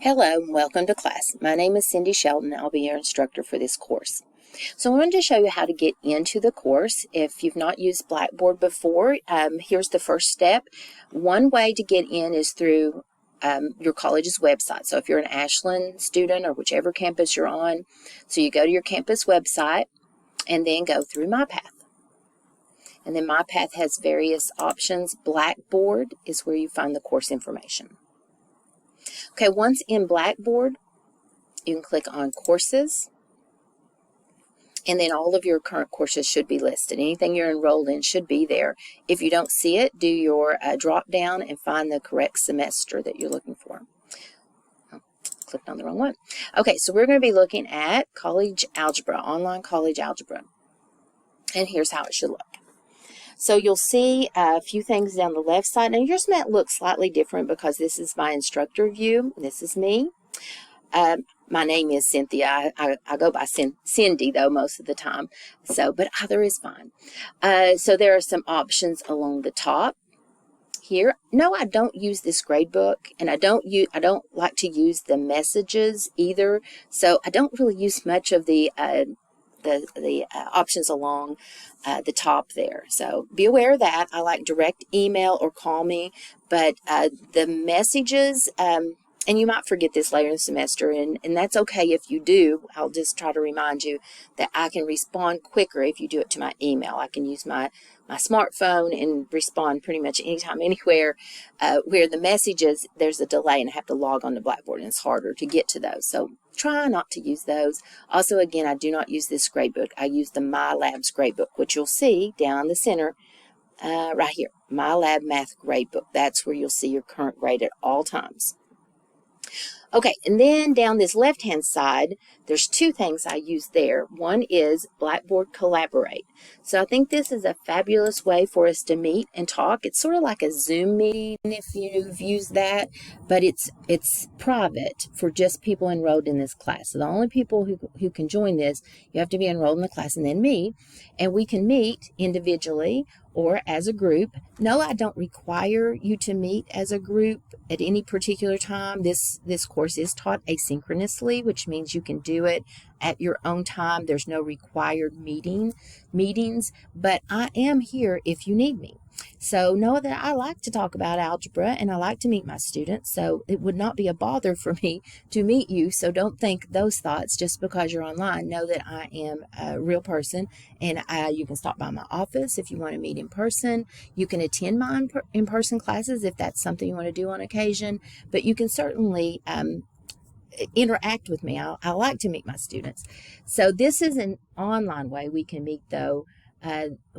Hello and welcome to class. My name is Cindy Shelton. I'll be your instructor for this course. So I wanted to show you how to get into the course. If you've not used Blackboard before, here's the first step. One way to get in is through your college's website. So if you're an Ashland student or whichever campus you're on, so you go to your campus website and then go through MyPath. And then MyPath has various options. Blackboard is where you find the course information. Okay, once in Blackboard, you can click on Courses, and then all of your current courses should be listed. Anything you're enrolled in should be there. If you don't see it, do your drop down and find the correct semester that you're looking for. Oh, clicked on the wrong one. Okay, so we're going to be looking at college algebra, online college algebra, and here's how it should look. So you'll see a few things down the left side. Now yours might look slightly different because this is my instructor view. This is me. My name is Cynthia. I go by Cindy though most of the time. So, but either is fine. So there are some options along the top here. No, I don't use this gradebook, and I don't like to use the messages either. So I don't really use much of the options along the top there. So be aware of that. I like direct email or call me, but the messages, and you might forget this later in the semester, and that's okay if you do. I'll just try to remind you that I can respond quicker if you do it to my email. I can use my smartphone and respond pretty much anytime, anywhere, where the messages, there's a delay and I have to log on to Blackboard and it's harder to get to those. So try not to use those. Also, again, I do not use this gradebook. I use the Mylabs Gradebook, which you'll see down the center right here, Mylab Math Gradebook. That's where you'll see your current grade at all times. Okay, and then down this left-hand side, there's two things I use there. One is Blackboard Collaborate. So I think this is a fabulous way for us to meet and talk. It's sort of like a Zoom meeting if you've used that, but it's private for just people enrolled in this class. So the only people who can join this, you have to be enrolled in the class, and then me, and we can meet individually or as a group. No, I don't require you to meet as a group at any particular time. This course is taught asynchronously, which means you can do it at your own time. There's no required meetings, but I am here if you need me. So know that I like to talk about algebra and I like to meet my students, so it would not be a bother for me to meet you. So don't think those thoughts just because you're online. Know that I am a real person, and you can stop by my office if you want to meet in person. You can attend my in-person classes if that's something you want to do on occasion, but you can certainly interact with me. I like to meet my students. So this is an online way we can meet, though,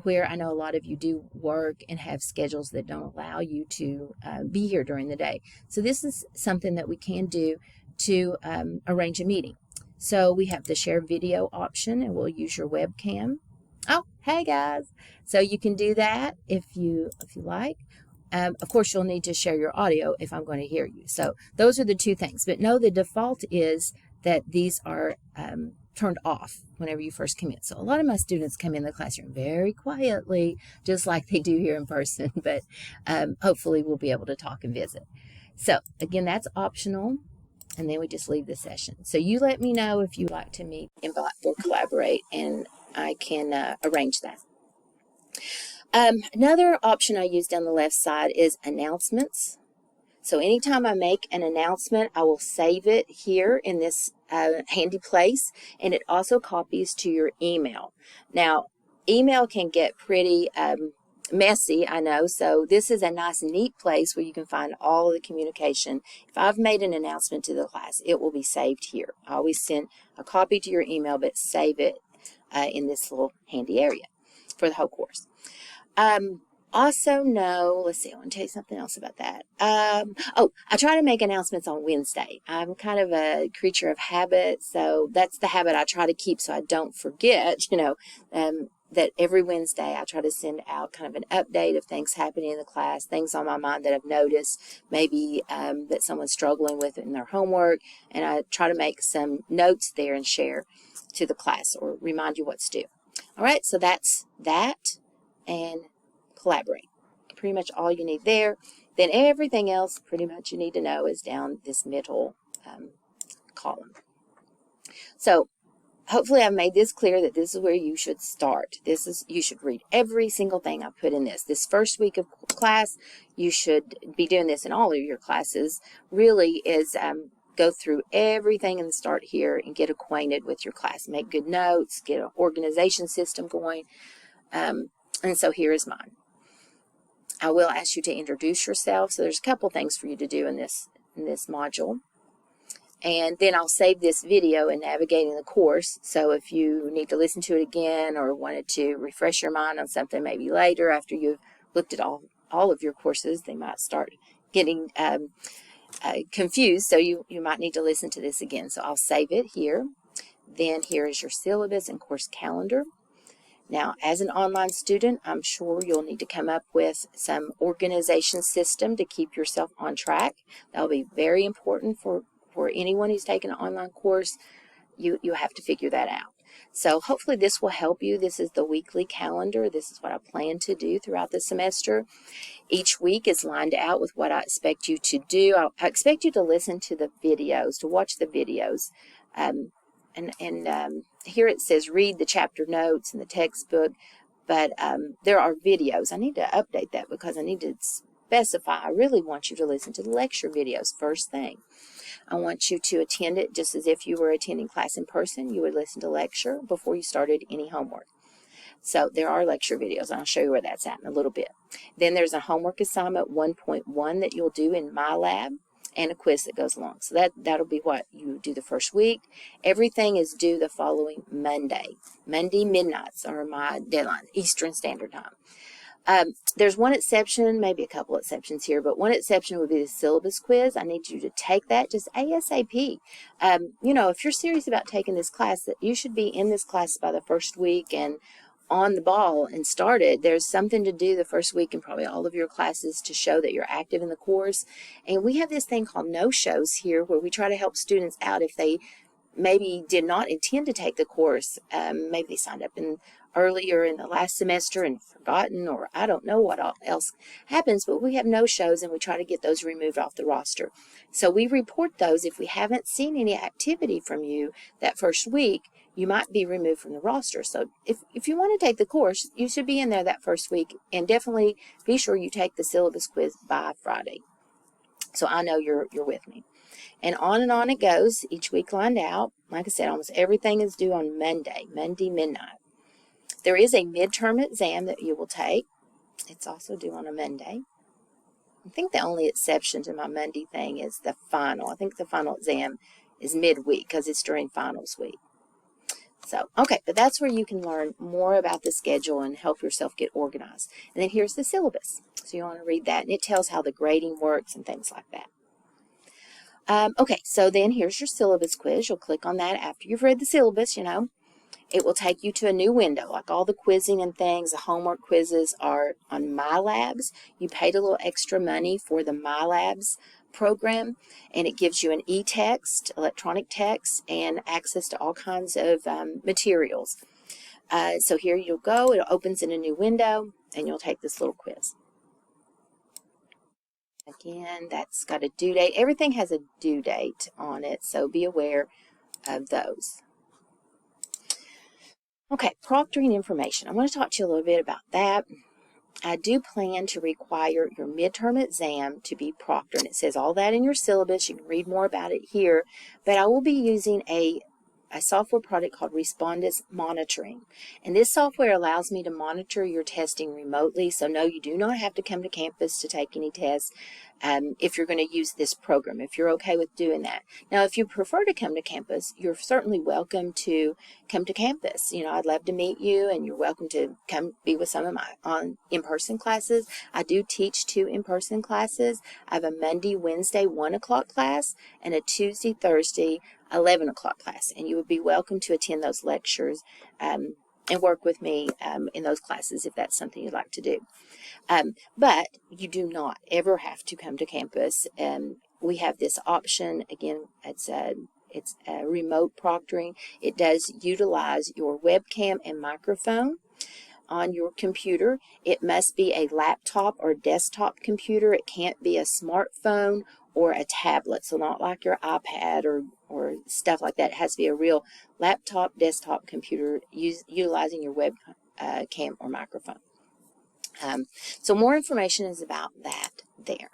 where I know a lot of you do work and have schedules that don't allow you to be here during the day. So this is something that we can do to arrange a meeting. So we have the share video option, and we'll use your webcam. Oh, hey guys. So you can do that if you like. Of course, you'll need to share your audio if I'm going to hear you. So those are the two things. But no, the default is that these are turned off whenever you first come in. So a lot of my students come in the classroom very quietly, just like they do here in person, but hopefully we'll be able to talk and visit. So again, that's optional, and then we just leave the session. So you let me know if you'd like to meet in Blackboard Collaborate, and I can arrange that. Another option I use down the left side is announcements. So anytime I make an announcement, I will save it here in this handy place, and it also copies to your email. Now, email can get pretty messy, I know, so this is a nice, neat place where you can find all of the communication. If I've made an announcement to the class, it will be saved here. I always send a copy to your email, but save it in this little handy area for the whole course. Also know, let's see, I want to tell you something else about that. Oh, I try to make announcements on Wednesday. I'm kind of a creature of habit, so that's the habit I try to keep so I don't forget, that every Wednesday I try to send out kind of an update of things happening in the class, things on my mind that I've noticed, maybe that someone's struggling with in their homework, and I try to make some notes there and share to the class or remind you what's due. All right, so that's that. And Collaborate. Pretty much all you need there. Then everything else pretty much you need to know is down this middle column. So hopefully I've made this clear that this is where you should start. You should read every single thing I put in this. This first week of class, you should be doing this in all of your classes, really is go through everything and start here and get acquainted with your class. Make good notes, get an organization system going. And so here is mine. I will ask you to introduce yourself. So there's a couple things for you to do in this module. And then I'll save this video in navigating the course. So if you need to listen to it again or wanted to refresh your mind on something maybe later after you've looked at all of your courses, they might start getting confused. So you might need to listen to this again. So I'll save it here. Then here is your syllabus and course calendar. Now, as an online student, I'm sure you'll need to come up with some organization system to keep yourself on track. That'll be very important for anyone who's taken an online course. You have to figure that out. So hopefully this will help you. This is the weekly calendar. This is what I plan to do throughout the semester. Each week is lined out with what I expect you to do. I expect you to listen to the videos, to watch the videos. Here it says read the chapter notes and the textbook, but there are videos. I need to update that because I need to specify. I really want you to listen to the lecture videos first thing. I want you to attend it just as if you were attending class in person. You would listen to lecture before you started any homework. So there are lecture videos, and I'll show you where that's at in a little bit. Then there's a homework assignment 1.1 that you'll do in Mylab, and a quiz that goes along. So that'll be what you do the first week. Everything is due the following Monday. Monday midnights are my deadline, Eastern Standard Time. There's one exception, maybe a couple exceptions here, but one exception would be the syllabus quiz. I need you to take that just ASAP. You know, if you're serious about taking this class, that you should be in this class by the first week and on the ball and started. There's something to do the first week in probably all of your classes to show that you're active in the course. And we have this thing called no-shows here where we try to help students out if they maybe did not intend to take the course. Maybe they signed up earlier in the last semester and forgotten, or I don't know what else happens, but we have no-shows and we try to get those removed off the roster. So we report those. If we haven't seen any activity from you that first week, you might be removed from the roster. So if you want to take the course, you should be in there that first week, and definitely be sure you take the syllabus quiz by Friday. So I know you're with me. And on it goes, each week lined out. Like I said, almost everything is due on Monday midnight. There is a midterm exam that you will take. It's also due on a Monday. I think the only exception to my Monday thing is the final. I think the final exam is midweek because it's during finals week. So, okay, but that's where you can learn more about the schedule and help yourself get organized. And then here's the syllabus. So you want to read that, and it tells how the grading works and things like that. Okay, so then here's your syllabus quiz. You'll click on that after you've read the syllabus, you know. It will take you to a new window, like all the quizzing and things. The homework quizzes are on Mylabs. You paid a little extra money for the Mylabs program, and it gives you an e-text, electronic text, and access to all kinds of materials. So here you'll go. It opens in a new window, and you'll take this little quiz. Again, that's got a due date. Everything has a due date on it, so be aware of those. Okay, proctoring information. I want to talk to you a little bit about that. I do plan to require your midterm exam to be proctored. It says all that in your syllabus. You can read more about it here. But I will be using a software product called Respondus Monitoring. And this software allows me to monitor your testing remotely. So no, you do not have to come to campus to take any tests if you're going to use this program, if you're okay with doing that. Now, if you prefer to come to campus, you're certainly welcome to come to campus. You know, I'd love to meet you, and you're welcome to come be with some of my in-person classes. I do teach 2 in-person classes. I have a Monday, Wednesday, 1 o'clock class, and a Tuesday, Thursday, 11 o'clock class, and you would be welcome to attend those lectures and work with me in those classes if that's something you'd like to do. But you do not ever have to come to campus. We have this option. Again, it's a remote proctoring. It does utilize your webcam and microphone on your computer. It must be a laptop or desktop computer. It can't be a smartphone or a tablet. So not like your iPad or stuff like that. It has to be a real laptop, desktop computer utilizing your web cam or microphone. So more information is about that there.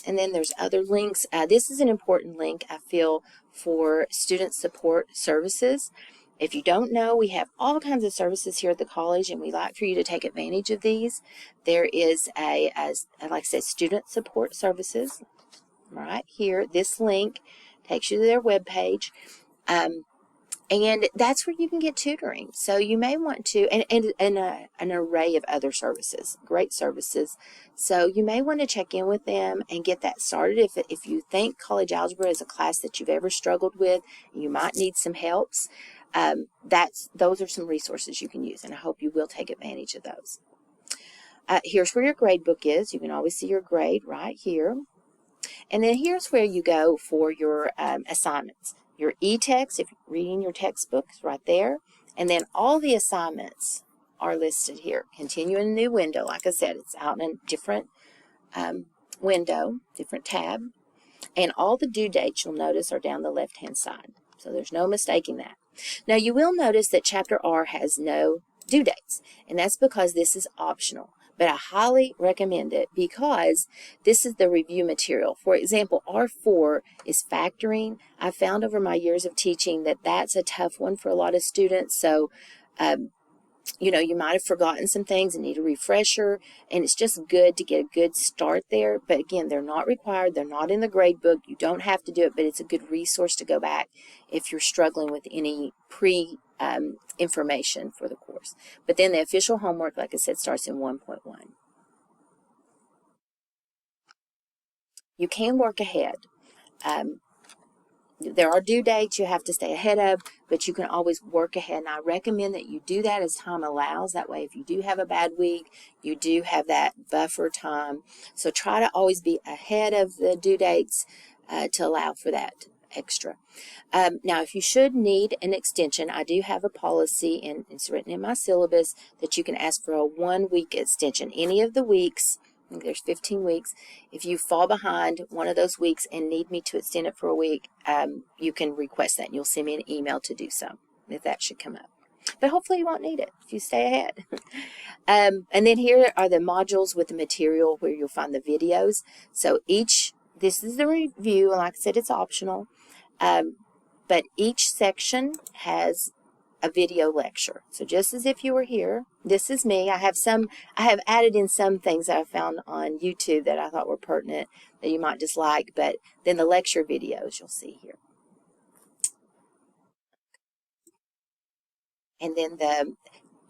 And then there's other links. This is an important link, I feel, for student support services. If you don't know, we have all kinds of services here at the college, and we like for you to take advantage of these. There is like I said, student support services right here. This link takes you to their webpage. And that's where you can get tutoring. So you may want to, and an array of other services, great services. So you may want to check in with them and get that started. If you think college algebra is a class that you've ever struggled with, you might need some helps. Those are some resources you can use, and I hope you will take advantage of those. Here's where your grade book is. You can always see your grade right here. And then here's where you go for your assignments. Your e-text, if you're reading your textbooks, right there. And then all the assignments are listed here. Continue in a new window. Like I said, it's out in a different window, different tab. And all the due dates, you'll notice, are down the left-hand side. So there's no mistaking that. Now, you will notice that Chapter R has no due dates. And that's because this is optional. But I highly recommend it because this is the review material. For example, R4 is factoring. I found over my years of teaching that that's a tough one for a lot of students. So, you know, you might have forgotten some things and need a refresher, and it's just good to get a good start there. But again, they're not required. They're not in the grade book. You don't have to do it, but it's a good resource to go back if you're struggling with any information for the course. But then the official homework, like I said, starts in 1.1. You can work ahead. There are due dates you have to stay ahead of, but you can always work ahead. And I recommend that you do that as time allows. That way, if you do have a bad week, you do have that buffer time. So try to always be ahead of the due dates to allow for that extra. Now, if you should need an extension, I do have a policy, and it's written in my syllabus, that you can ask for a 1-week extension. Any of the weeks, I think there's 15 weeks. If you fall behind one of those weeks and need me to extend it for a week, you can request that, and you'll send me an email to do so, if that should come up. But hopefully you won't need it if you stay ahead. And then here are the modules with the material where you'll find the videos. So this is the review, and like I said, it's optional. But each section has a video lecture. So just as if you were here, this is me. I have added in some things that I found on YouTube that I thought were pertinent that you might dislike, but then the lecture videos you'll see here. And then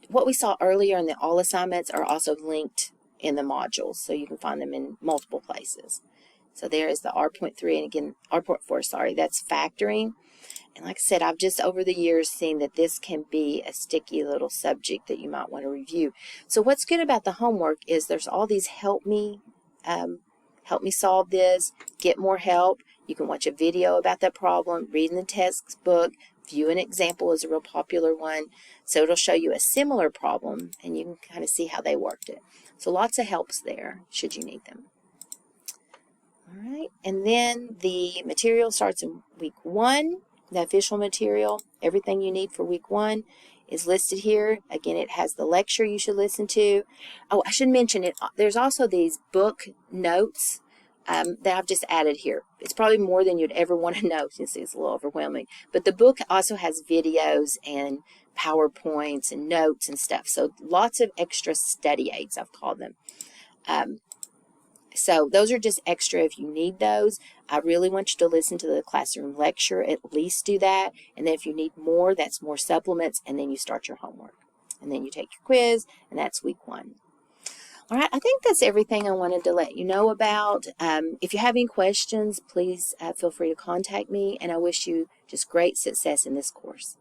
what we saw earlier in the all assignments are also linked in the modules, so you can find them in multiple places. So there is the R.3, and again, R.4, sorry, that's factoring. And like I said, I've just over the years seen that this can be a sticky little subject that you might want to review. So what's good about the homework is there's all these help me solve this, get more help. You can watch a video about that problem, read in the textbook, view an example is a real popular one. So it'll show you a similar problem, and you can kind of see how they worked it. So lots of helps there, should you need them. All right, and then the material starts in week 1. The official material, everything you need for week 1 is listed here. Again, it has the lecture you should listen to. Oh, I should mention it. There's also these book notes that I've just added here. It's probably more than you'd ever want to know, since it's a little overwhelming. But the book also has videos and PowerPoints and notes and stuff. So lots of extra study aids, I've called them. So those are just extra if you need those. I really want you to listen to the classroom lecture, at least do that. And then if you need more, that's more supplements, and then you start your homework. And then you take your quiz, and that's week 1. All right, I think that's everything I wanted to let you know about. If you have any questions, please feel free to contact me, and I wish you just great success in this course.